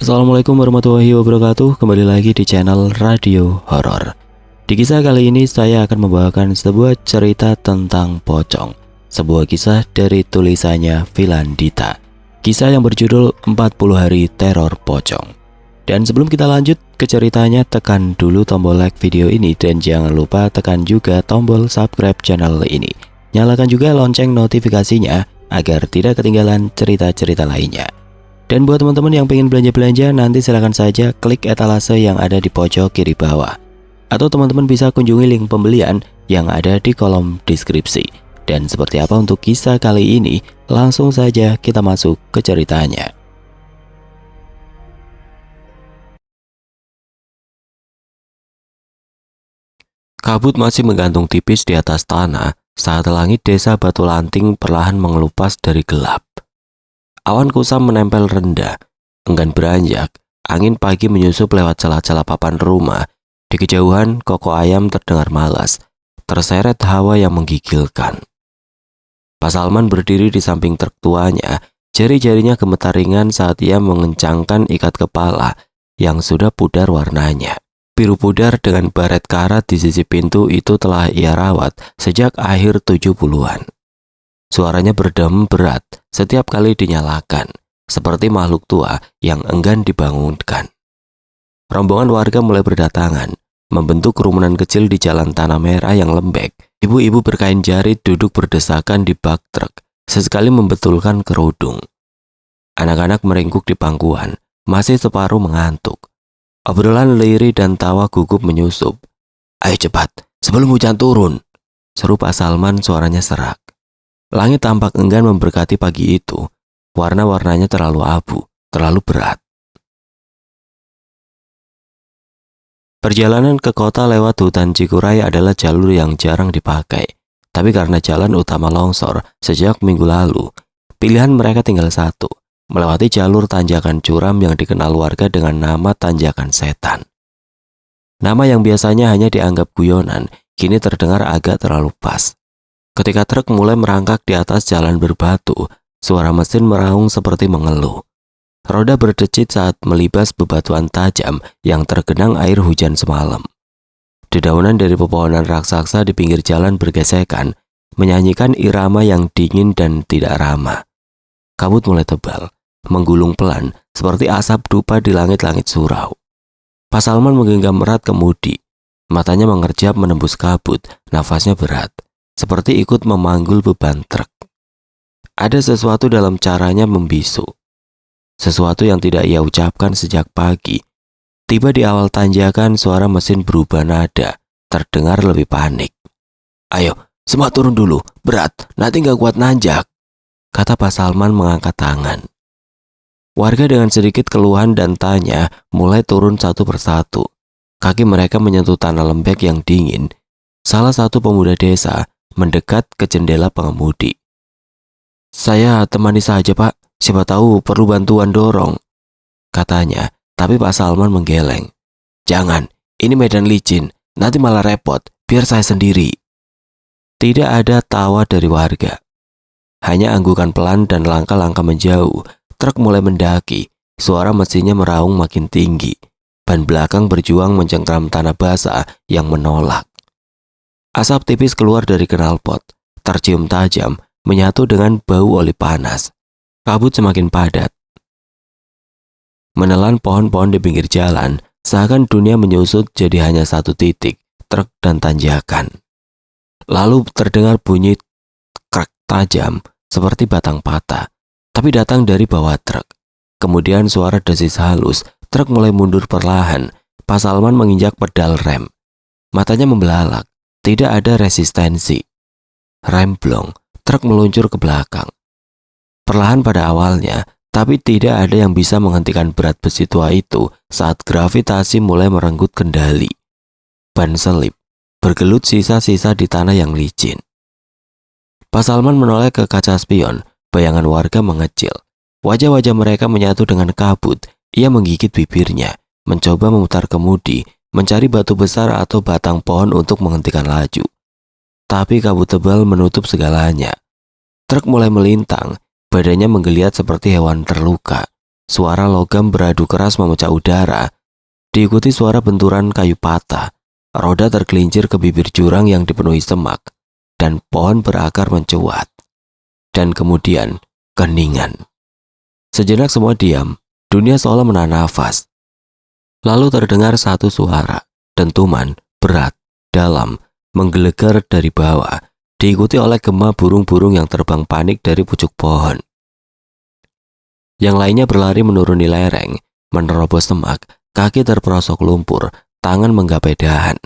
Assalamualaikum warahmatullahi wabarakatuh. Kembali lagi di channel Radio Horor. Di kisah kali ini saya akan membawakan sebuah cerita tentang pocong. Sebuah kisah dari tulisannya Filandita. Kisah yang berjudul 40 Hari Teror Pocong. Dan sebelum kita lanjut ke ceritanya, tekan dulu tombol like video ini dan jangan lupa tekan juga tombol subscribe channel ini. Nyalakan juga lonceng notifikasinya agar tidak ketinggalan cerita-cerita lainnya. Dan buat teman-teman yang pengen belanja-belanja, nanti silahkan saja klik etalase yang ada di pojok kiri bawah. Atau teman-teman bisa kunjungi link pembelian yang ada di kolom deskripsi. Dan seperti apa untuk kisah kali ini, langsung saja kita masuk ke ceritanya. Kabut masih menggantung tipis di atas tanah saat langit desa Batu Lanting perlahan mengelupas dari gelap. Awan kusam menempel rendah, enggan beranjak, angin pagi menyusup lewat celah-celah papan rumah. Di kejauhan, koko ayam terdengar malas, terseret hawa yang menggigilkan. Pak Salman berdiri di samping truk tuanya, jari-jarinya gemetar ringan saat ia mengencangkan ikat kepala yang sudah pudar warnanya. Biru pudar dengan baret karat di sisi pintu itu telah ia rawat sejak akhir 70-an. Suaranya berdem berat setiap kali dinyalakan, seperti makhluk tua yang enggan dibangunkan. Rombongan warga mulai berdatangan, membentuk kerumunan kecil di jalan tanah merah yang lembek. Ibu-ibu berkain jarit duduk berdesakan di bak truk, sesekali membetulkan kerudung. Anak-anak meringkuk di pangkuan, masih separuh mengantuk. Obrolan lirih dan tawa gugup menyusup. "Ayo cepat, sebelum hujan turun," seru Pak Salman, suaranya serak. Langit tampak enggan memberkati pagi itu. Warna-warnanya terlalu abu, terlalu berat. Perjalanan ke kota lewat hutan Cikuray adalah jalur yang jarang dipakai. Tapi karena jalan utama longsor sejak minggu lalu, pilihan mereka tinggal satu. Melewati jalur tanjakan curam yang dikenal warga dengan nama Tanjakan Setan. Nama yang biasanya hanya dianggap guyonan, kini terdengar agak terlalu pas. Ketika truk mulai merangkak di atas jalan berbatu, suara mesin meraung seperti mengeluh. Roda berdecit saat melibas bebatuan tajam yang tergenang air hujan semalam. Dedaunan dari pepohonan raksasa di pinggir jalan bergesekan, menyanyikan irama yang dingin dan tidak ramah. Kabut mulai tebal, menggulung pelan seperti asap dupa di langit-langit surau. Pak Salman menggenggam erat kemudi, matanya mengerjap menembus kabut, nafasnya berat, seperti ikut memanggul beban truk. Ada sesuatu dalam caranya membisu, sesuatu yang tidak ia ucapkan sejak pagi. Tiba di awal tanjakan, suara mesin berubah nada, terdengar lebih panik. "Ayo, semua turun dulu, berat, nanti nggak kuat nanjak," kata Pak Salman mengangkat tangan. Warga dengan sedikit keluhan dan tanya mulai turun satu persatu. Kaki mereka menyentuh tanah lembek yang dingin. Salah satu pemuda desa mendekat ke jendela pengemudi. "Saya temani saja, Pak. Siapa tahu perlu bantuan dorong," katanya. Tapi Pak Salman menggeleng. "Jangan, ini medan licin. Nanti malah repot. Biar saya sendiri." Tidak ada tawa dari warga. Hanya anggukan pelan dan langkah-langkah menjauh. Truk mulai mendaki, suara mesinnya meraung makin tinggi. Ban belakang berjuang mencengkram tanah basah yang menolak. Asap tipis keluar dari knalpot, tercium tajam, menyatu dengan bau oli panas. Kabut semakin padat, menelan pohon-pohon di pinggir jalan, seakan dunia menyusut jadi hanya satu titik, truk dan tanjakan. Lalu terdengar bunyi krek tajam, seperti batang patah. Tapi datang dari bawah truk. Kemudian suara desis halus, truk mulai mundur perlahan. Pak Salman menginjak pedal rem. Matanya membelalak, tidak ada resistensi. Rem blong, truk meluncur ke belakang. Perlahan pada awalnya, tapi tidak ada yang bisa menghentikan berat besi tua itu saat gravitasi mulai merenggut kendali. Ban selip, bergelut sisa-sisa di tanah yang licin. Pak Salman menoleh ke kaca spion. Bayangan warga mengecil. Wajah-wajah mereka menyatu dengan kabut. Ia menggigit bibirnya, mencoba memutar kemudi, mencari batu besar atau batang pohon untuk menghentikan laju. Tapi kabut tebal menutup segalanya. Truk mulai melintang, badannya menggeliat seperti hewan terluka. Suara logam beradu keras memecah udara, diikuti suara benturan kayu patah. Roda tergelincir ke bibir jurang yang dipenuhi semak, dan pohon berakar mencuat. Dan kemudian, keningan. Sejenak semua diam, dunia seolah menahan nafas. Lalu terdengar satu suara, dentuman, berat, dalam, menggelegar dari bawah, diikuti oleh gema burung-burung yang terbang panik dari pucuk pohon. Yang lainnya berlari menuruni lereng, menerobos semak, kaki terperosok lumpur, tangan menggapai dahan.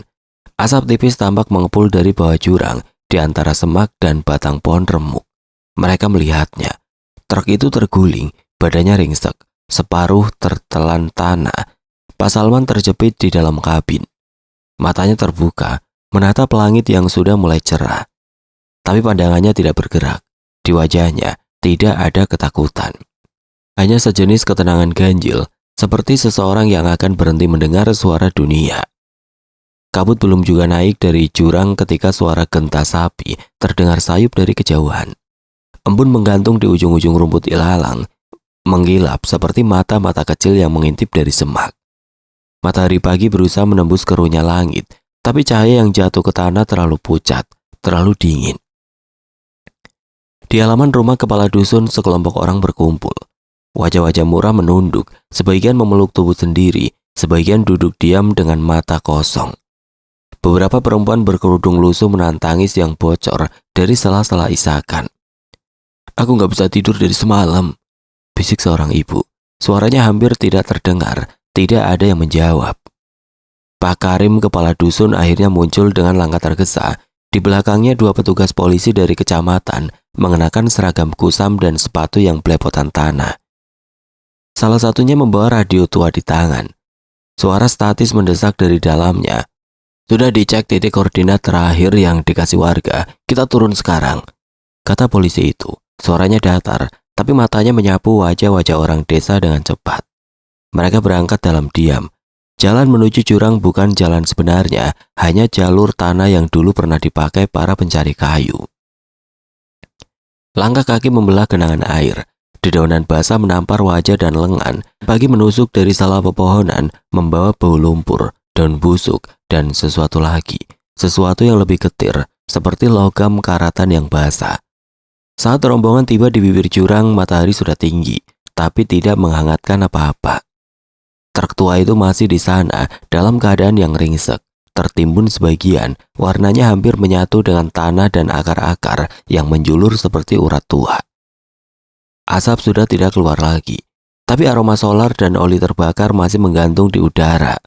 Asap tipis tampak mengepul dari bawah jurang, di antara semak dan batang pohon remuk. Mereka melihatnya. Truk itu terguling, badannya ringsek, separuh tertelan tanah. Pak Salman terjepit di dalam kabin. Matanya terbuka, menatap langit yang sudah mulai cerah. Tapi pandangannya tidak bergerak. Di wajahnya tidak ada ketakutan. Hanya sejenis ketenangan ganjil, seperti seseorang yang akan berhenti mendengar suara dunia. Kabut belum juga naik dari jurang ketika suara genta sapi terdengar sayup dari kejauhan. Embun menggantung di ujung-ujung rumput ilalang, menggilap seperti mata-mata kecil yang mengintip dari semak. Matahari pagi berusaha menembus keruhnya langit, tapi cahaya yang jatuh ke tanah terlalu pucat, terlalu dingin. Di halaman rumah kepala dusun, sekelompok orang berkumpul. Wajah-wajah murah menunduk, sebagian memeluk tubuh sendiri, sebagian duduk diam dengan mata kosong. Beberapa perempuan berkerudung lusuh menahan tangis yang bocor dari sela-sela isakan. "Aku gak bisa tidur dari semalam," bisik seorang ibu. Suaranya hampir tidak terdengar, tidak ada yang menjawab. Pak Karim, kepala dusun, akhirnya muncul dengan langkah tergesa. Di belakangnya dua petugas polisi dari kecamatan mengenakan seragam kusam dan sepatu yang belepotan tanah. Salah satunya membawa radio tua di tangan. Suara statis mendesak dari dalamnya. "Sudah dicek titik koordinat terakhir yang dikasih warga, kita turun sekarang," kata polisi itu. Suaranya datar, tapi matanya menyapu wajah-wajah orang desa dengan cepat. Mereka berangkat dalam diam. Jalan menuju jurang bukan jalan sebenarnya, hanya jalur tanah yang dulu pernah dipakai para pencari kayu. Langkah kaki membelah genangan air. Dedaunan basah menampar wajah dan lengan. Pagi menusuk dari salah pepohonan, membawa bau lumpur, daun busuk, dan sesuatu lagi. Sesuatu yang lebih getir, seperti logam karatan yang basah. Saat rombongan tiba di bibir jurang, matahari sudah tinggi, tapi tidak menghangatkan apa-apa. Truk tua itu masih di sana, dalam keadaan yang ringsek, tertimbun sebagian, warnanya hampir menyatu dengan tanah dan akar-akar yang menjulur seperti urat tua. Asap sudah tidak keluar lagi, tapi aroma solar dan oli terbakar masih menggantung di udara.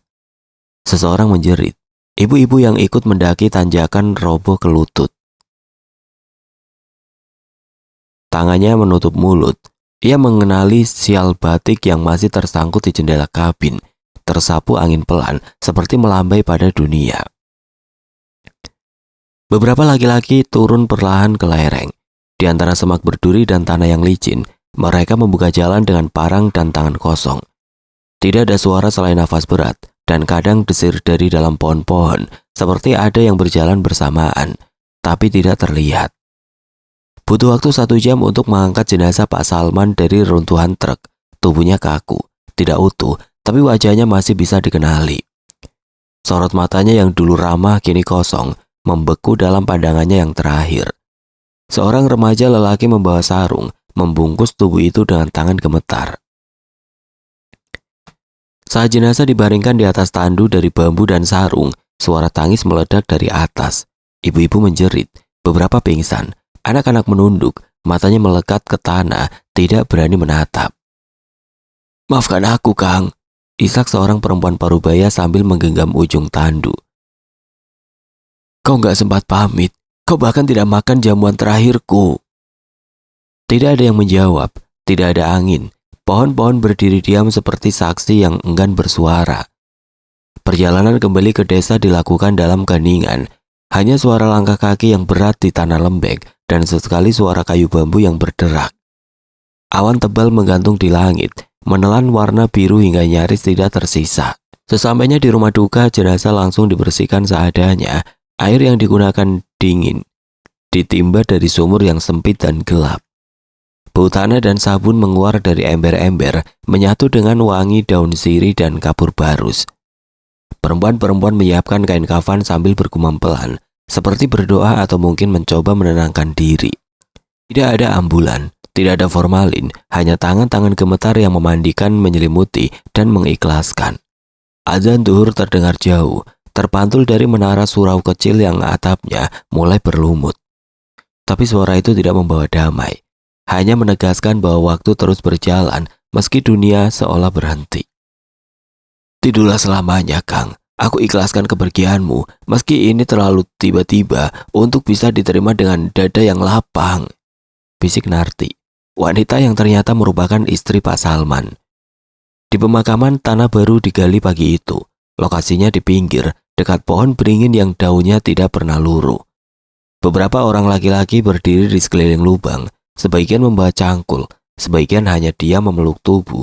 Seseorang menjerit. Ibu-ibu yang ikut mendaki tanjakan roboh ke lutut. Tangannya menutup mulut. Ia mengenali sial batik yang masih tersangkut di jendela kabin, tersapu angin pelan seperti melambai pada dunia. Beberapa laki-laki turun perlahan ke lereng. Di antara semak berduri dan tanah yang licin, mereka membuka jalan dengan parang dan tangan kosong. Tidak ada suara selain nafas berat, dan kadang desir dari dalam pohon-pohon, seperti ada yang berjalan bersamaan, tapi tidak terlihat. Butuh waktu 1 jam untuk mengangkat jenazah Pak Salman dari runtuhan truk. Tubuhnya kaku, tidak utuh, tapi wajahnya masih bisa dikenali. Sorot matanya yang dulu ramah kini kosong, membeku dalam pandangannya yang terakhir. Seorang remaja lelaki membawa sarung, membungkus tubuh itu dengan tangan gemetar. Saat jenazah dibaringkan di atas tandu dari bambu dan sarung, suara tangis meledak dari atas. Ibu-ibu menjerit, beberapa pingsan, anak-anak menunduk, matanya melekat ke tanah, tidak berani menatap. "Maafkan aku, Kang," isak seorang perempuan parubaya sambil menggenggam ujung tandu. "Kau gak sempat pamit. Kau bahkan tidak makan jamuan terakhirku." Tidak ada yang menjawab, tidak ada angin. Pohon-pohon berdiri diam seperti saksi yang enggan bersuara. Perjalanan kembali ke desa dilakukan dalam keheningan. Hanya suara langkah kaki yang berat di tanah lembek dan sesekali suara kayu bambu yang berderak. Awan tebal menggantung di langit, menelan warna biru hingga nyaris tidak tersisa. Sesampainya di rumah duka, jenazah langsung dibersihkan seadanya. Air yang digunakan dingin, ditimba dari sumur yang sempit dan gelap. Bau tanah dan sabun menguar dari ember-ember, menyatu dengan wangi daun sirih dan kapur barus. Perempuan-perempuan menyiapkan kain kafan sambil bergumam pelan, seperti berdoa atau mungkin mencoba menenangkan diri. Tidak ada ambulan, tidak ada formalin, hanya tangan-tangan gemetar yang memandikan, menyelimuti, dan mengikhlaskan. Azan zuhur terdengar jauh, terpantul dari menara surau kecil yang atapnya mulai berlumut. Tapi suara itu tidak membawa damai, hanya menegaskan bahwa waktu terus berjalan meski dunia seolah berhenti. Tidurlah selamanya, Kang. Aku ikhlaskan kepergianmu, meski ini terlalu tiba-tiba untuk bisa diterima dengan dada yang lapang. Bisik Narti, wanita yang ternyata merupakan istri Pak Salman. Di pemakaman tanah baru digali pagi itu. Lokasinya di pinggir, dekat pohon beringin yang daunnya tidak pernah luruh. Beberapa orang laki-laki berdiri di sekeliling lubang, sebagian membawa cangkul, sebagian hanya diam memeluk tubuh.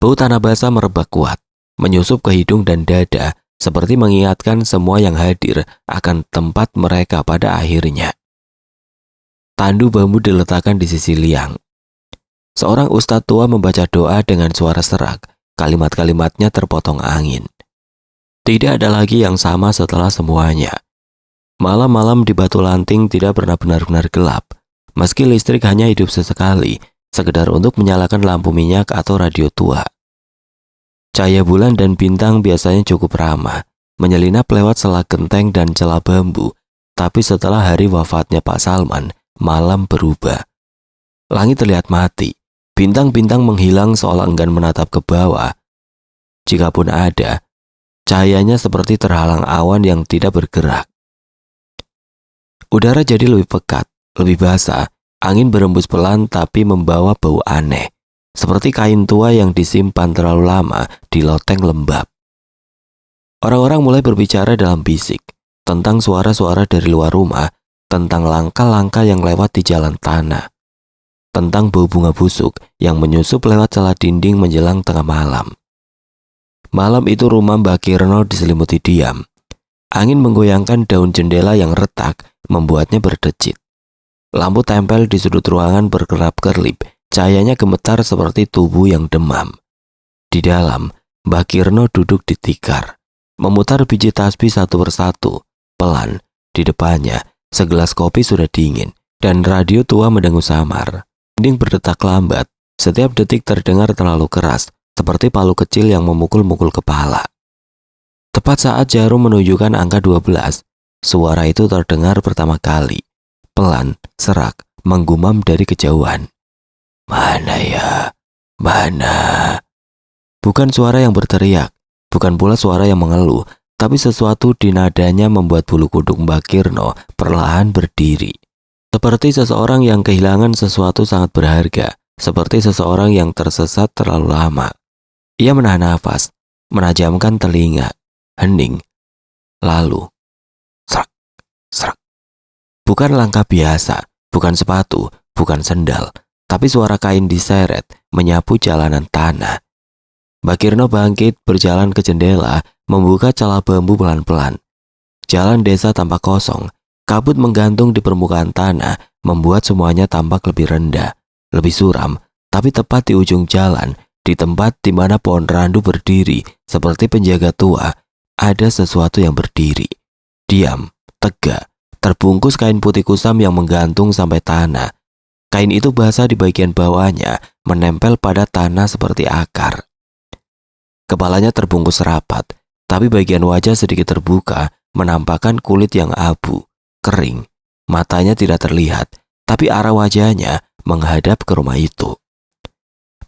Bau tanah basah merebak kuat, menyusup ke hidung dan dada, seperti mengingatkan semua yang hadir akan tempat mereka pada akhirnya. Tandu bambu diletakkan di sisi liang. Seorang ustadz tua membaca doa dengan suara serak, kalimat-kalimatnya terpotong angin. Tidak ada lagi yang sama setelah semuanya. Malam-malam di Batu Lanting tidak pernah benar-benar gelap, meski listrik hanya hidup sesekali, sekedar untuk menyalakan lampu minyak atau radio tua. Cahaya bulan dan bintang biasanya cukup ramah, menyelinap lewat sela genteng dan celah bambu, tapi setelah hari wafatnya Pak Salman, malam berubah. Langit terlihat mati, bintang-bintang menghilang seolah enggan menatap ke bawah. Jikapun ada, cahayanya seperti terhalang awan yang tidak bergerak. Udara jadi lebih pekat, lebih basah, angin berembus pelan tapi membawa bau aneh, seperti kain tua yang disimpan terlalu lama di loteng lembab. Orang-orang mulai berbicara dalam bisik, tentang suara-suara dari luar rumah, tentang langkah-langkah yang lewat di jalan tanah, tentang bau bunga busuk yang menyusup lewat celah dinding menjelang tengah malam. Malam itu rumah Mbak Kirno diselimuti diam. Angin menggoyangkan daun jendela yang retak, membuatnya berdecit. Lampu tempel di sudut ruangan berkerap-kerlip, cahayanya gemetar seperti tubuh yang demam. Di dalam, Mbak Kirno duduk di tikar, memutar biji tasbih satu persatu, pelan. Di depannya, segelas kopi sudah dingin, dan radio tua mendengung samar. Dinding berdetak lambat, setiap detik terdengar terlalu keras, seperti palu kecil yang memukul-mukul kepala. Tepat saat jarum menunjukkan angka 12, suara itu terdengar pertama kali, pelan, serak, menggumam dari kejauhan. Mana ya? Mana? Bukan suara yang berteriak, bukan pula suara yang mengeluh, tapi sesuatu di nadanya membuat bulu kuduk Mbak Kirno perlahan berdiri. Seperti seseorang yang kehilangan sesuatu sangat berharga, seperti seseorang yang tersesat terlalu lama. Ia menahan nafas, menajamkan telinga, hening. Lalu, serak, serak. Bukan langkah biasa, bukan sepatu, bukan sendal, tapi suara kain diseret menyapu jalanan tanah. Mbak Kirno bangkit, berjalan ke jendela, membuka celah bambu pelan-pelan. Jalan desa tampak kosong, kabut menggantung di permukaan tanah, membuat semuanya tampak lebih rendah, lebih suram, tapi tepat di ujung jalan, di tempat di mana pohon randu berdiri, seperti penjaga tua, ada sesuatu yang berdiri. Diam, tegak, terbungkus kain putih kusam yang menggantung sampai tanah. Kain itu basah di bagian bawahnya, menempel pada tanah seperti akar. Kepalanya terbungkus rapat, tapi bagian wajah sedikit terbuka, menampakkan kulit yang abu, kering. Matanya tidak terlihat, tapi arah wajahnya menghadap ke rumah itu.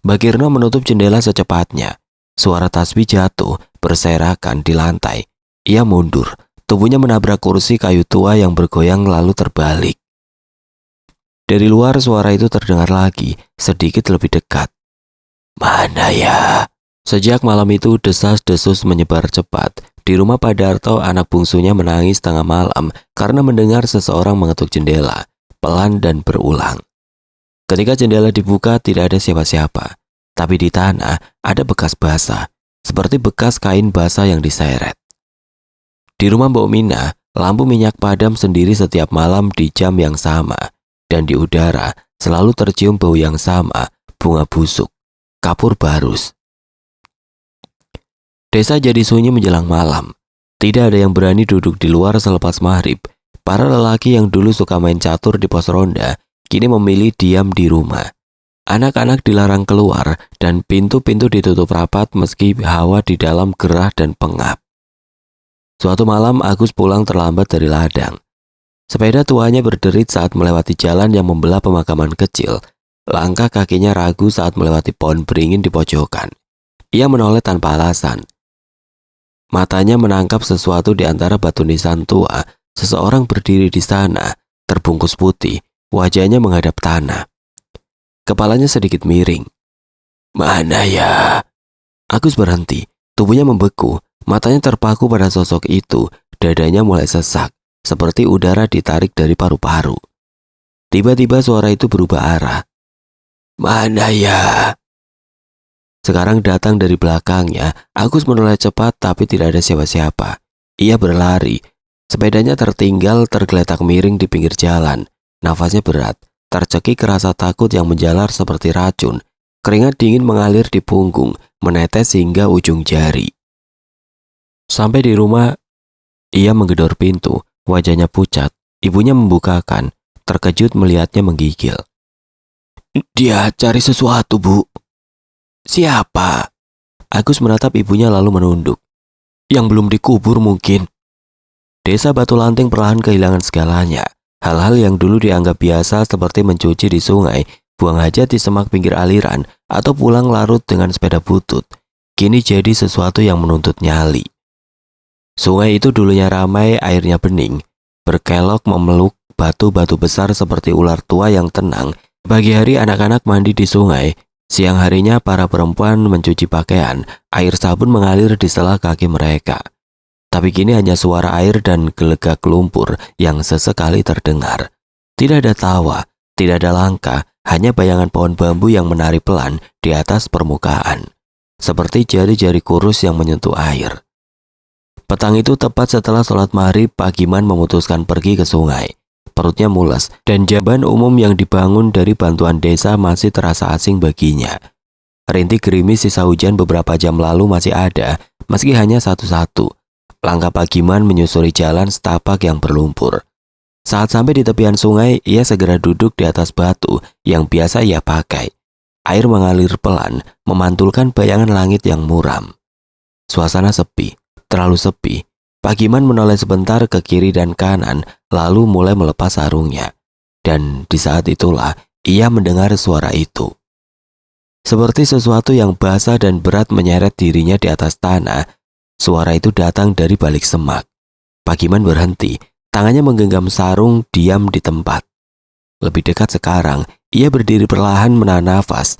Mbak Kirno menutup jendela secepatnya. Suara tasbih jatuh, berserakan di lantai. Ia mundur, tubuhnya menabrak kursi kayu tua yang bergoyang lalu terbalik. Dari luar suara itu terdengar lagi, sedikit lebih dekat. Mana ya? Sejak malam itu desas-desus menyebar cepat. Di rumah Pak Darto, anak bungsunya menangis tengah malam karena mendengar seseorang mengetuk jendela, pelan dan berulang. Ketika jendela dibuka tidak ada siapa-siapa, tapi di tanah ada bekas basah, seperti bekas kain basah yang diseret. Di rumah Mbok Mina, lampu minyak padam sendiri setiap malam di jam yang sama, dan di udara selalu tercium bau yang sama, bunga busuk, kapur barus. Desa jadi sunyi menjelang malam. Tidak ada yang berani duduk di luar selepas maghrib. Para lelaki yang dulu suka main catur di pos ronda, kini memilih diam di rumah. Anak-anak dilarang keluar dan pintu-pintu ditutup rapat meski hawa di dalam gerah dan pengap. Suatu malam Agus pulang terlambat dari ladang. Sepeda tuanya berderit saat melewati jalan yang membelah pemakaman kecil. Langkah kakinya ragu saat melewati pohon beringin di pojokan. Ia menoleh tanpa alasan. Matanya menangkap sesuatu di antara batu nisan tua. Seseorang berdiri di sana, terbungkus putih, wajahnya menghadap tanah. Kepalanya sedikit miring. Mana ya? Agus berhenti, tubuhnya membeku, matanya terpaku pada sosok itu, dadanya mulai sesak, seperti udara ditarik dari paru-paru. Tiba-tiba suara itu berubah arah. Mana ya? Sekarang datang dari belakangnya. Agus menoleh cepat tapi tidak ada siapa-siapa. Ia berlari. Sepedanya tertinggal tergeletak miring di pinggir jalan. Nafasnya berat, tercekik rasa takut yang menjalar seperti racun. Keringat dingin mengalir di punggung, menetes hingga ujung jari. Sampai di rumah, ia menggedor pintu. Wajahnya pucat. Ibunya membukakan. Terkejut melihatnya menggigil. Dia cari sesuatu, Bu. Siapa? Agus menatap ibunya lalu menunduk. Yang belum dikubur mungkin. Desa Batu Lanting perlahan kehilangan segalanya. Hal-hal yang dulu dianggap biasa seperti mencuci di sungai, buang hajat di semak pinggir aliran, atau pulang larut dengan sepeda butut, kini jadi sesuatu yang menuntut nyali. Sungai itu dulunya ramai, airnya bening, berkelok memeluk batu-batu besar seperti ular tua yang tenang. Pagi hari anak-anak mandi di sungai, siang harinya para perempuan mencuci pakaian, air sabun mengalir di sela kaki mereka. Tapi kini hanya suara air dan gelegak lumpur yang sesekali terdengar. Tidak ada tawa, tidak ada langkah, hanya bayangan pohon bambu yang menari pelan di atas permukaan. Seperti jari-jari kurus yang menyentuh air. Petang itu tepat setelah sholat maghrib, Pak Giman memutuskan pergi ke sungai. Perutnya mules dan jamban umum yang dibangun dari bantuan desa masih terasa asing baginya. Rintik gerimis sisa hujan beberapa jam lalu masih ada, meski hanya satu-satu. Langkah Pak Giman menyusuri jalan setapak yang berlumpur. Saat sampai di tepian sungai, ia segera duduk di atas batu yang biasa ia pakai. Air mengalir pelan, memantulkan bayangan langit yang muram. Suasana sepi, terlalu sepi. Pak Giman menoleh sebentar ke kiri dan kanan, lalu mulai melepas sarungnya. Dan di saat itulah, ia mendengar suara itu. Seperti sesuatu yang basah dan berat menyeret dirinya di atas tanah. Suara itu datang dari balik semak. Pak Giman berhenti, tangannya menggenggam sarung, diam di tempat. Lebih dekat sekarang, ia berdiri perlahan menahan nafas.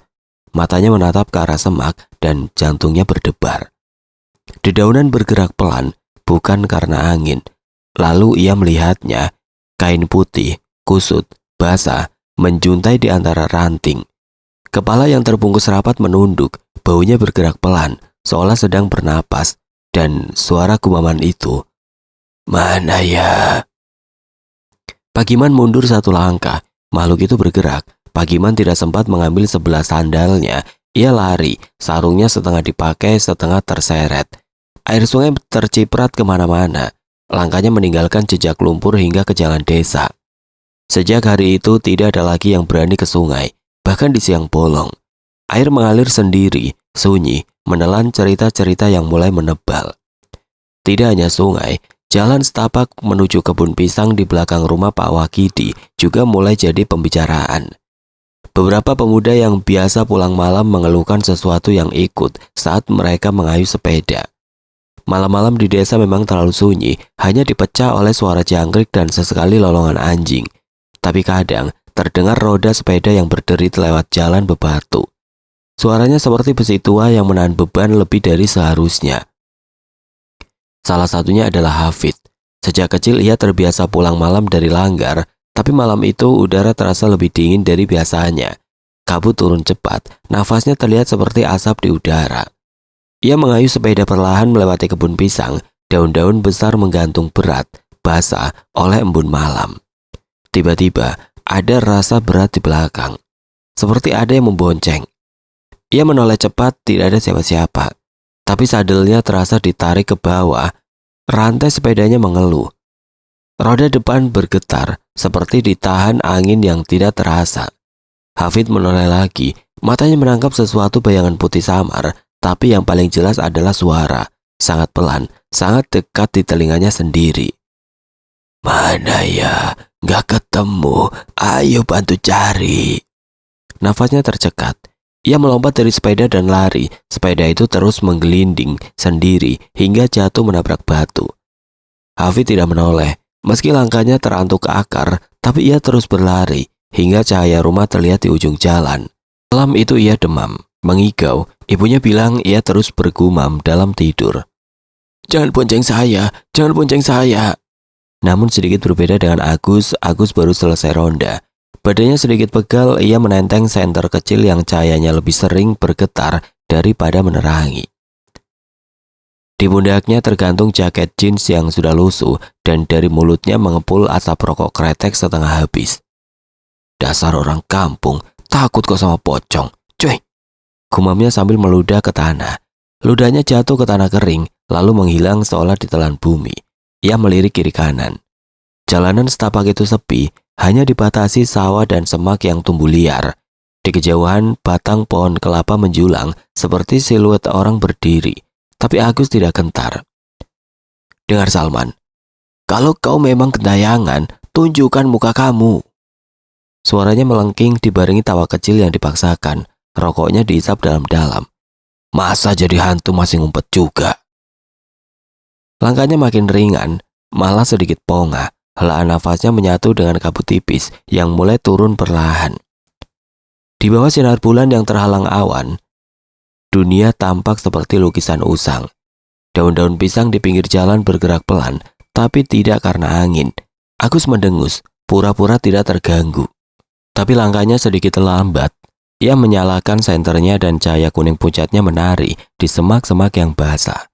Matanya menatap ke arah semak dan jantungnya berdebar. Dedaunan bergerak pelan, bukan karena angin. Lalu ia melihatnya, kain putih, kusut, basah, menjuntai di antara ranting. Kepala yang terbungkus rapat menunduk, baunya bergerak pelan, seolah sedang bernapas. Dan suara gumaman itu, mana ya? Pak Giman mundur satu langkah, makhluk itu bergerak. Pak Giman tidak sempat mengambil sebelah sandalnya. Ia lari, sarungnya setengah dipakai, setengah terseret. Air sungai terciprat kemana-mana. Langkahnya meninggalkan jejak lumpur hingga ke jalan desa. Sejak hari itu tidak ada lagi yang berani ke sungai, bahkan di siang bolong. Air mengalir sendiri, sunyi, menelan cerita-cerita yang mulai menebal. Tidak hanya sungai, jalan setapak menuju kebun pisang di belakang rumah Pak Wakidi juga mulai jadi pembicaraan. Beberapa pemuda yang biasa pulang malam mengeluhkan sesuatu yang ikut saat mereka mengayuh sepeda. Malam-malam di desa memang terlalu sunyi, hanya dipecah oleh suara jangkrik dan sesekali lolongan anjing. Tapi kadang terdengar roda sepeda yang berderit lewat jalan bebatu. Suaranya seperti besi tua yang menahan beban lebih dari seharusnya. Salah satunya adalah Hafid. Sejak kecil ia terbiasa pulang malam dari Langgar, tapi malam itu udara terasa lebih dingin dari biasanya. Kabut turun cepat, nafasnya terlihat seperti asap di udara. Ia mengayuh sepeda perlahan melewati kebun pisang, daun-daun besar menggantung berat, basah oleh embun malam. Tiba-tiba, ada rasa berat di belakang, seperti ada yang membonceng. Ia menoleh cepat, tidak ada siapa-siapa. Tapi sadelnya terasa ditarik ke bawah, rantai sepedanya mengeluh. Roda depan bergetar, seperti ditahan angin yang tidak terasa. Hafid menoleh lagi, matanya menangkap sesuatu bayangan putih samar, tapi yang paling jelas adalah suara, sangat pelan, sangat dekat di telinganya sendiri. Mana ya? Gak ketemu, ayo bantu cari. Nafasnya tercekat. Ia melompat dari sepeda dan lari. Sepeda itu terus menggelinding sendiri hingga jatuh menabrak batu. Hafid tidak menoleh. Meski langkahnya terantuk akar, tapi ia terus berlari hingga cahaya rumah terlihat di ujung jalan. Malam itu ia demam, mengigau. Ibunya bilang ia terus bergumam dalam tidur. Jangan bonceng saya, jangan bonceng saya. Namun sedikit berbeda dengan Agus baru selesai ronda. Badannya sedikit pegal, ia menenteng senter kecil yang cahayanya lebih sering bergetar daripada menerangi. Di pundaknya tergantung jaket jeans yang sudah lusuh dan dari mulutnya mengepul asap rokok kretek setengah habis. Dasar orang kampung, takut kok sama pocong, cuy. Gumamnya sambil meludah ke tanah. Ludahnya jatuh ke tanah kering, lalu menghilang seolah ditelan bumi. Ia melirik kiri kanan. Jalanan setapak itu sepi, hanya dibatasi sawah dan semak yang tumbuh liar. Di kejauhan, batang pohon kelapa menjulang seperti siluet orang berdiri. Tapi Agus tidak gentar. Dengar Salman, kalau kau memang gentayangan, tunjukkan muka kamu. Suaranya melengking dibarengi tawa kecil yang dipaksakan. Rokoknya dihisap dalam-dalam. Masa jadi hantu masih ngumpet juga? Langkahnya makin ringan, malah sedikit pongah. Helaan nafasnya menyatu dengan kabut tipis yang mulai turun perlahan. Di bawah sinar bulan yang terhalang awan, dunia tampak seperti lukisan usang. Daun-daun pisang di pinggir jalan bergerak pelan, tapi tidak karena angin. Agus mendengus, pura-pura tidak terganggu. Tapi langkahnya sedikit lambat. Ia menyalakan senternya dan cahaya kuning pucatnya menari di semak-semak yang basah.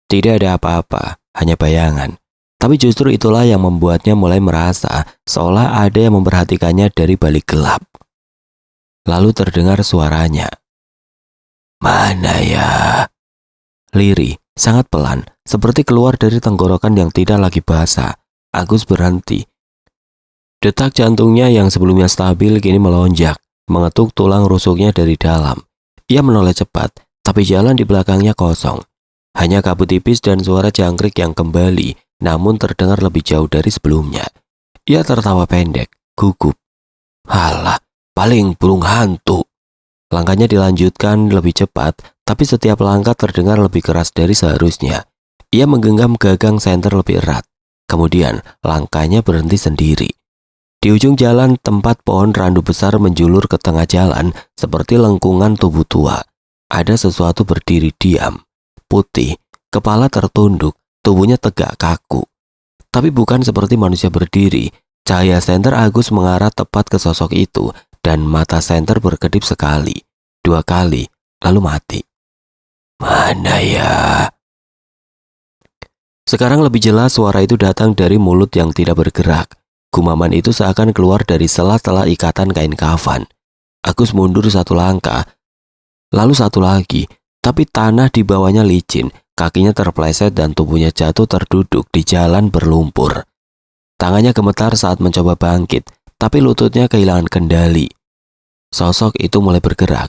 Tidak ada apa-apa, hanya bayangan. Tapi justru itulah yang membuatnya mulai merasa seolah ada yang memperhatikannya dari balik gelap. Lalu terdengar suaranya. Mana ya? Lirih, sangat pelan, seperti keluar dari tenggorokan yang tidak lagi basah. Agus berhenti. Detak jantungnya yang sebelumnya stabil kini melonjak, mengetuk tulang rusuknya dari dalam. Ia menoleh cepat, tapi jalan di belakangnya kosong. Hanya kabut tipis dan suara jangkrik yang kembali, namun terdengar lebih jauh dari sebelumnya. Ia tertawa pendek, gugup. Halah, paling burung hantu. Langkahnya dilanjutkan lebih cepat, tapi setiap langkah terdengar lebih keras dari seharusnya. Ia menggenggam gagang senter lebih erat. Kemudian, langkahnya berhenti sendiri. Di ujung jalan, tempat pohon randu besar menjulur ke tengah jalan seperti lengkungan tubuh tua. Ada sesuatu berdiri diam, putih, kepala tertunduk, tubuhnya tegak kaku. Tapi bukan seperti manusia berdiri. Cahaya senter Agus mengarah tepat ke sosok itu, dan mata senter berkedip sekali, 2 kali, lalu mati. Mana ya? Sekarang lebih jelas suara itu datang dari mulut yang tidak bergerak. Gumaman itu seakan keluar dari sela-sela ikatan kain kafan. Agus mundur 1 langkah, lalu 1 lagi, tapi tanah di bawahnya licin, kakinya terpleset dan tubuhnya jatuh terduduk di jalan berlumpur. Tangannya gemetar saat mencoba bangkit, tapi lututnya kehilangan kendali. Sosok itu mulai bergerak.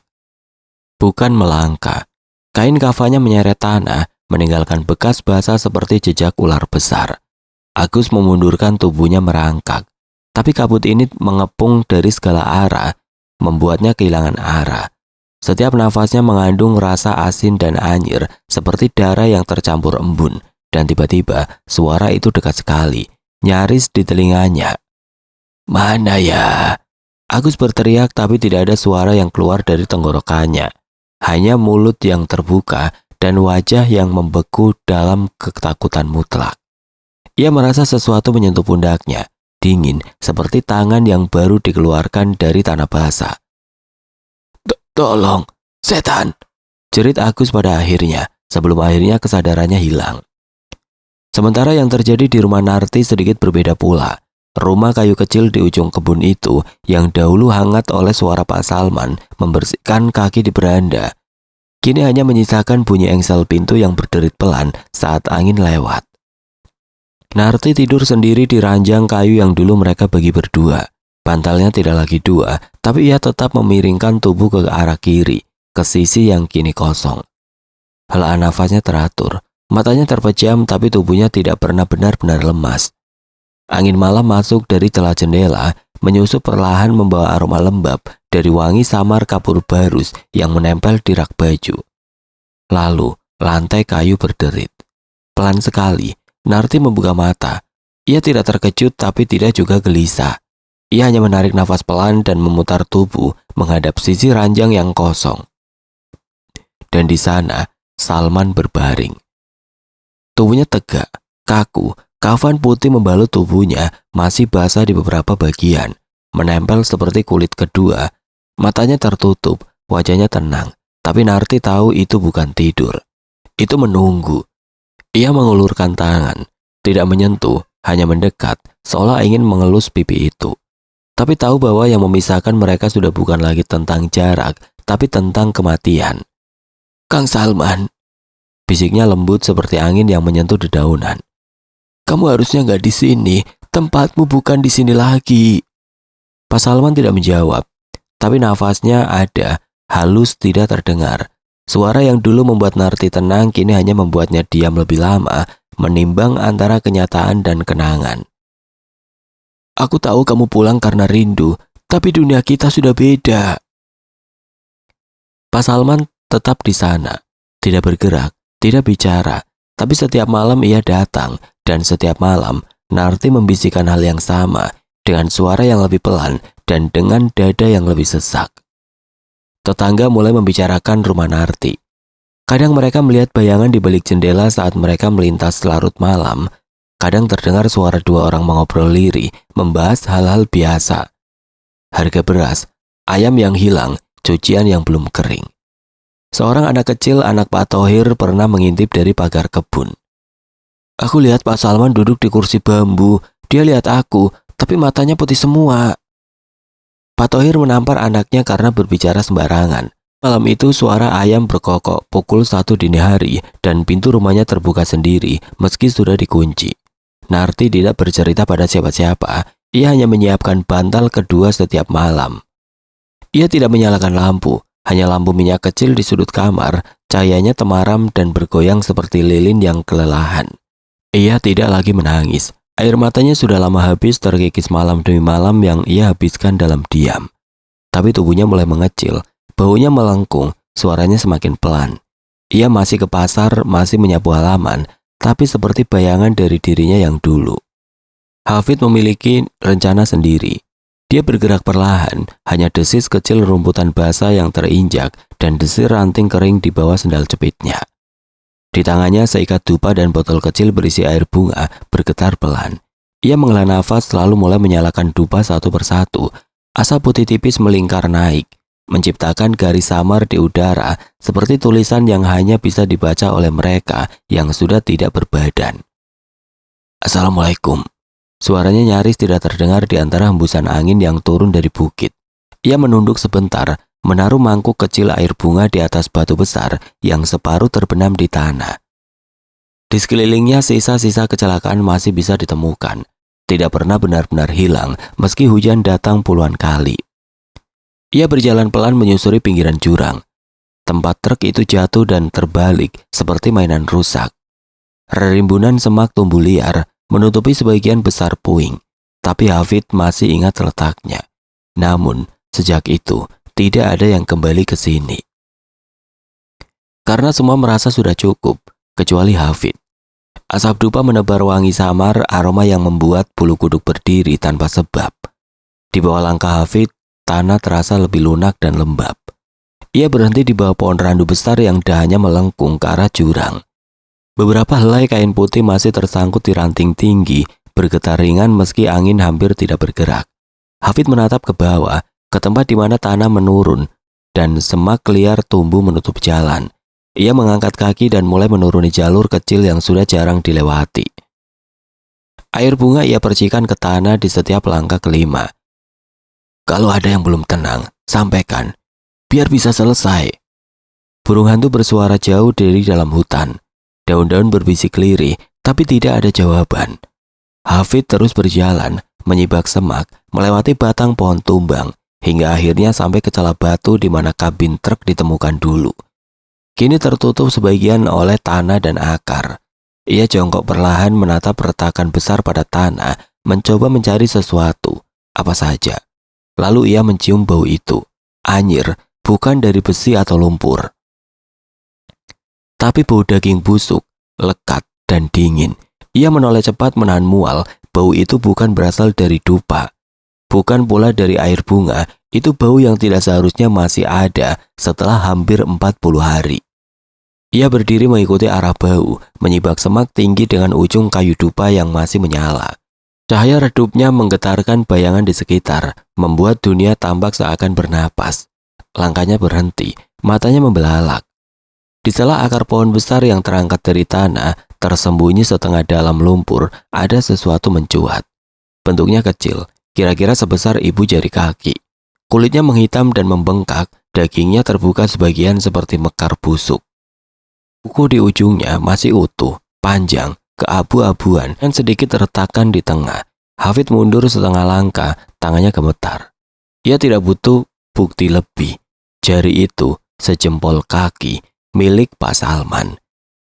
Bukan melangkah. Kain kafannya menyeret tanah, meninggalkan bekas basah seperti jejak ular besar. Agus memundurkan tubuhnya merangkak, tapi kabut ini mengepung dari segala arah, membuatnya kehilangan arah. Setiap nafasnya mengandung rasa asin dan anyir, seperti darah yang tercampur embun, dan tiba-tiba suara itu dekat sekali, nyaris di telinganya. Mana ya? Agus berteriak, tapi tidak ada suara yang keluar dari tenggorokannya. Hanya mulut yang terbuka dan wajah yang membeku dalam ketakutan mutlak. Ia merasa sesuatu menyentuh pundaknya, dingin seperti tangan yang baru dikeluarkan dari tanah basah. Tolong, setan! Jerit Agus pada akhirnya, sebelum akhirnya kesadarannya hilang. Sementara yang terjadi di rumah Narti sedikit berbeda pula. Rumah kayu kecil di ujung kebun itu yang dahulu hangat oleh suara Pak Salman membersihkan kaki di beranda, kini hanya menyisakan bunyi engsel pintu yang berderit pelan saat angin lewat. Narti tidur sendiri di ranjang kayu yang dulu mereka bagi berdua. Bantalnya tidak lagi dua, tapi ia tetap memiringkan tubuh ke arah kiri, ke sisi yang kini kosong. Helaan nafasnya teratur, matanya terpejam tapi tubuhnya tidak pernah benar-benar lemas. Angin malam masuk dari celah jendela, menyusup perlahan membawa aroma lembab dari wangi samar kapur barus yang menempel di rak baju. Lalu, lantai kayu berderit. Pelan sekali, Narti membuka mata. Ia tidak terkejut tapi tidak juga gelisah. Ia hanya menarik nafas pelan dan memutar tubuh menghadap sisi ranjang yang kosong. Dan di sana, Salman berbaring. Tubuhnya tegak, kaku. Kafan putih membalut tubuhnya, masih basah di beberapa bagian, menempel seperti kulit kedua. Matanya tertutup, wajahnya tenang, tapi Narti tahu itu bukan tidur. Itu menunggu. Ia mengulurkan tangan, tidak menyentuh, hanya mendekat, seolah ingin mengelus pipi itu. Tapi tahu bahwa yang memisahkan mereka sudah bukan lagi tentang jarak, tapi tentang kematian. "Kang Salman," bisiknya lembut seperti angin yang menyentuh dedaunan. "Kamu harusnya nggak di sini. Tempatmu bukan di sini lagi." Pak Salman tidak menjawab, tapi nafasnya ada, halus tidak terdengar. Suara yang dulu membuat Narti tenang kini hanya membuatnya diam lebih lama, menimbang antara kenyataan dan kenangan. "Aku tahu kamu pulang karena rindu, tapi dunia kita sudah beda." Pak Salman tetap di sana, tidak bergerak, tidak bicara, tapi setiap malam ia datang. Dan setiap malam, Narti membisikkan hal yang sama, dengan suara yang lebih pelan dan dengan dada yang lebih sesak. Tetangga mulai membicarakan rumah Narti. Kadang mereka melihat bayangan di balik jendela saat mereka melintas larut malam. Kadang terdengar suara dua orang mengobrol lirih, membahas hal-hal biasa. Harga beras, ayam yang hilang, cucian yang belum kering. Seorang anak kecil, anak Pak Thohir, pernah mengintip dari pagar kebun. "Aku lihat Pak Salman duduk di kursi bambu. Dia lihat aku, tapi matanya putih semua." Pak Thohir menampar anaknya karena berbicara sembarangan. Malam itu suara ayam berkokok pukul 1 dini hari dan pintu rumahnya terbuka sendiri meski sudah dikunci. Narti tidak bercerita pada siapa-siapa. Ia hanya menyiapkan bantal kedua setiap malam. Ia tidak menyalakan lampu, hanya lampu minyak kecil di sudut kamar. Cahayanya temaram dan bergoyang seperti lilin yang kelelahan. Ia tidak lagi menangis. Air matanya sudah lama habis terkikis malam demi malam yang ia habiskan dalam diam. Tapi tubuhnya mulai mengecil, baunya melengkung, suaranya semakin pelan. Ia masih ke pasar, masih menyapu halaman, tapi seperti bayangan dari dirinya yang dulu. Hafid memiliki rencana sendiri. Dia bergerak perlahan, hanya desis kecil rumputan basah yang terinjak dan desir ranting kering di bawah sendal jepitnya. Di tangannya seikat dupa dan botol kecil berisi air bunga bergetar pelan. Ia menghela nafas lalu mulai menyalakan dupa satu persatu. Asap putih tipis melingkar naik, menciptakan garis samar di udara seperti tulisan yang hanya bisa dibaca oleh mereka yang sudah tidak berbadan. "Assalamualaikum." Suaranya nyaris tidak terdengar di antara hembusan angin yang turun dari bukit. Ia menunduk sebentar, menaruh mangkuk kecil air bunga di atas batu besar yang separuh terbenam di tanah. Di sekelilingnya sisa-sisa kecelakaan masih bisa ditemukan. Tidak pernah benar-benar hilang meski hujan datang puluhan kali. Ia berjalan pelan menyusuri pinggiran jurang. Tempat truk itu jatuh dan terbalik seperti mainan rusak. Rerimbunan semak tumbuh liar menutupi sebagian besar puing, tapi Hafid masih ingat letaknya. Namun, sejak itu, tidak ada yang kembali ke sini. Karena semua merasa sudah cukup, kecuali Hafid. Asap dupa menebar wangi samar, aroma yang membuat bulu kuduk berdiri tanpa sebab. Di bawah langkah Hafid, tanah terasa lebih lunak dan lembab. Ia berhenti di bawah pohon randu besar yang dahannya melengkung ke arah jurang. Beberapa helai kain putih masih tersangkut di ranting tinggi, bergetar ringan meski angin hampir tidak bergerak. Hafid menatap ke bawah, ke tempat di mana tanah menurun dan semak liar tumbuh menutup jalan. Ia mengangkat kaki dan mulai menuruni jalur kecil yang sudah jarang dilewati. Air bunga ia percikan ke tanah di setiap langkah kelima. Kalau ada yang belum tenang, sampaikan, biar bisa selesai. Burung hantu bersuara jauh dari dalam hutan. Daun-daun berbisik lirih, tapi tidak ada jawaban. Hafid terus berjalan, menyibak semak, melewati batang pohon tumbang, hingga akhirnya sampai ke celah batu di mana kabin truk ditemukan dulu. Kini tertutup sebagian oleh tanah dan akar. Ia jongkok perlahan menatap retakan besar pada tanah, mencoba mencari sesuatu, apa saja. Lalu ia mencium bau itu. Anyir, bukan dari besi atau lumpur, tapi bau daging busuk, lekat, dan dingin. Ia menoleh cepat menahan mual. Bau itu bukan berasal dari dupa, bukan pula dari air bunga. Itu bau yang tidak seharusnya masih ada setelah hampir 40 hari. Ia berdiri mengikuti arah bau, menyibak semak tinggi dengan ujung kayu dupa yang masih menyala. Cahaya redupnya menggetarkan bayangan di sekitar, membuat dunia tampak seakan bernapas. Langkahnya berhenti, matanya membelalak. Di celah akar pohon besar yang terangkat dari tanah, tersembunyi setengah dalam lumpur, ada sesuatu mencuat. Bentuknya kecil, kira-kira sebesar ibu jari kaki. Kulitnya menghitam dan membengkak, dagingnya terbuka sebagian seperti mekar busuk. Kuku di ujungnya masih utuh, panjang, keabu-abuan, dan sedikit retakan di tengah. Hafid mundur setengah langkah, tangannya gemetar. Ia tidak butuh bukti lebih. Jari itu, sejempol kaki, milik Pak Salman.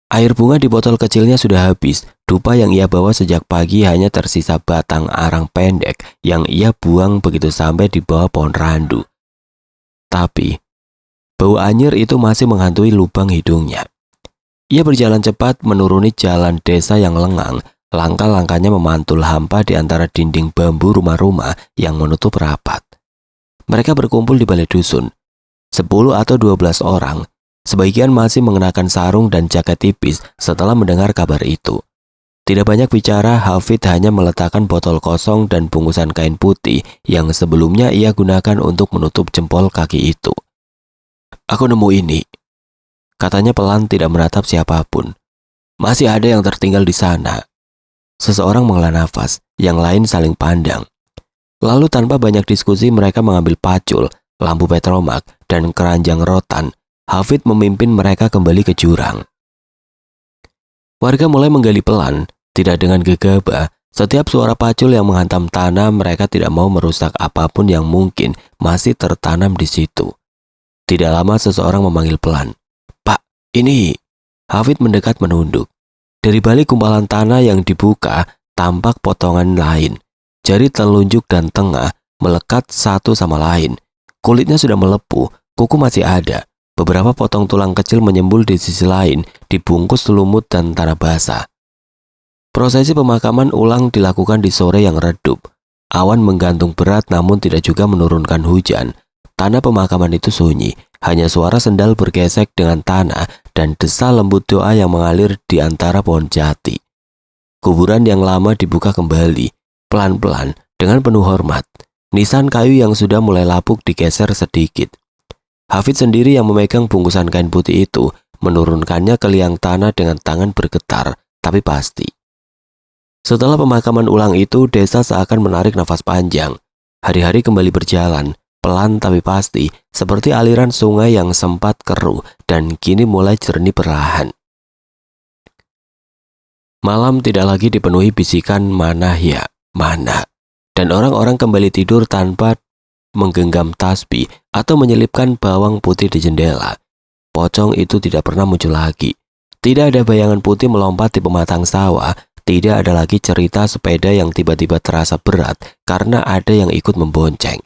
Air bunga di botol kecilnya sudah habis. Dupa yang ia bawa sejak pagi hanya tersisa batang arang pendek yang ia buang begitu sampai di bawah pohon randu. Tapi, bau anyir itu masih menghantui lubang hidungnya. Ia berjalan cepat menuruni jalan desa yang lengang. Langkah-langkahnya memantul hampa di antara dinding bambu rumah-rumah yang menutup rapat. Mereka berkumpul di balai dusun. 10 atau 12 orang. Sebagian masih mengenakan sarung dan jaket tipis setelah mendengar kabar itu. Tidak banyak bicara, Hafid hanya meletakkan botol kosong dan bungkusan kain putih yang sebelumnya ia gunakan untuk menutup jempol kaki itu. Aku nemu ini, katanya pelan, tidak menatap siapapun. Masih ada yang tertinggal di sana. Seseorang menghela nafas, yang lain saling pandang. Lalu tanpa banyak diskusi mereka mengambil pacul, lampu petromak, dan keranjang rotan. Hafid memimpin mereka kembali ke jurang. Warga mulai menggali pelan, tidak dengan gegabah. Setiap suara pacul yang menghantam tanah, mereka tidak mau merusak apapun yang mungkin masih tertanam di situ. Tidak lama seseorang memanggil pelan. Pak, ini. Hafid mendekat menunduk. Dari balik kumpalan tanah yang dibuka, tampak potongan lain. Jari telunjuk dan tengah melekat satu sama lain. Kulitnya sudah melepuh, kuku masih ada. Beberapa potong tulang kecil menyembul di sisi lain, dibungkus lumut dan tanah basah. Prosesi pemakaman ulang dilakukan di sore yang redup. Awan menggantung berat namun tidak juga menurunkan hujan. Tanah pemakaman itu sunyi, hanya suara sendal bergesek dengan tanah dan desa lembut doa yang mengalir di antara pohon jati. Kuburan yang lama dibuka kembali, pelan-pelan, dengan penuh hormat. Nisan kayu yang sudah mulai lapuk digeser sedikit. Hafid sendiri yang memegang bungkusan kain putih itu, menurunkannya ke liang tanah dengan tangan bergetar, tapi pasti. Setelah pemakaman ulang itu, desa seakan menarik nafas panjang. Hari-hari kembali berjalan, pelan tapi pasti, seperti aliran sungai yang sempat keruh dan kini mulai jernih perlahan. Malam tidak lagi dipenuhi bisikan mana ya, mana. Dan orang-orang kembali tidur tanpa menggenggam tasbih atau menyelipkan bawang putih di jendela. Pocong itu tidak pernah muncul lagi. Tidak ada bayangan putih melompat di pematang sawah. Tidak ada lagi cerita sepeda yang tiba-tiba terasa berat karena ada yang ikut membonceng.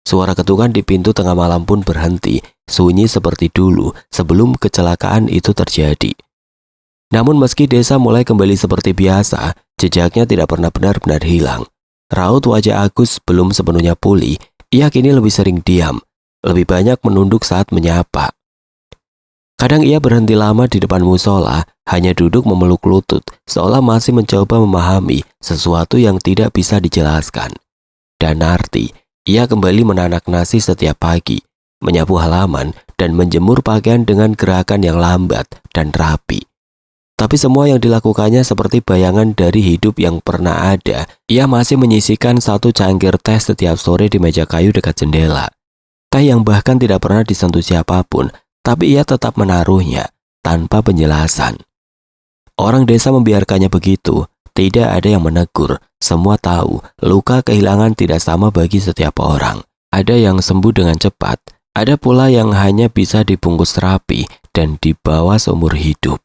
Suara ketukan di pintu tengah malam pun berhenti, sunyi seperti dulu sebelum kecelakaan itu terjadi. Namun meski desa mulai kembali seperti biasa, jejaknya tidak pernah benar-benar hilang. Raut wajah Agus belum sepenuhnya pulih, ia kini lebih sering diam, lebih banyak menunduk saat menyapa. Kadang ia berhenti lama di depan musola, hanya duduk memeluk lutut, seolah masih mencoba memahami sesuatu yang tidak bisa dijelaskan. Dan arti, ia kembali menanak nasi setiap pagi, menyapu halaman, dan menjemur pakaian dengan gerakan yang lambat dan rapi. Tapi semua yang dilakukannya seperti bayangan dari hidup yang pernah ada. Ia masih menyisihkan satu cangkir teh setiap sore di meja kayu dekat jendela. Teh yang bahkan tidak pernah disentuh siapapun, tapi ia tetap menaruhnya tanpa penjelasan. Orang desa membiarkannya begitu, tidak ada yang menegur. Semua tahu, luka kehilangan tidak sama bagi setiap orang. Ada yang sembuh dengan cepat, ada pula yang hanya bisa dibungkus rapi dan dibawa seumur hidup.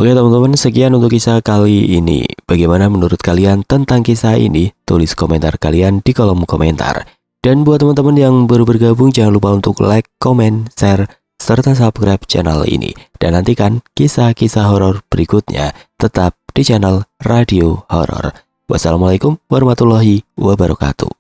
Oke teman-teman, sekian untuk kisah kali ini. Bagaimana menurut kalian tentang kisah ini? Tulis komentar kalian di kolom komentar. Dan buat teman-teman yang baru bergabung, jangan lupa untuk like, comment, share, serta subscribe channel ini. Dan nantikan kisah-kisah horor berikutnya tetap di channel Radio Horor. Wassalamualaikum warahmatullahi wabarakatuh.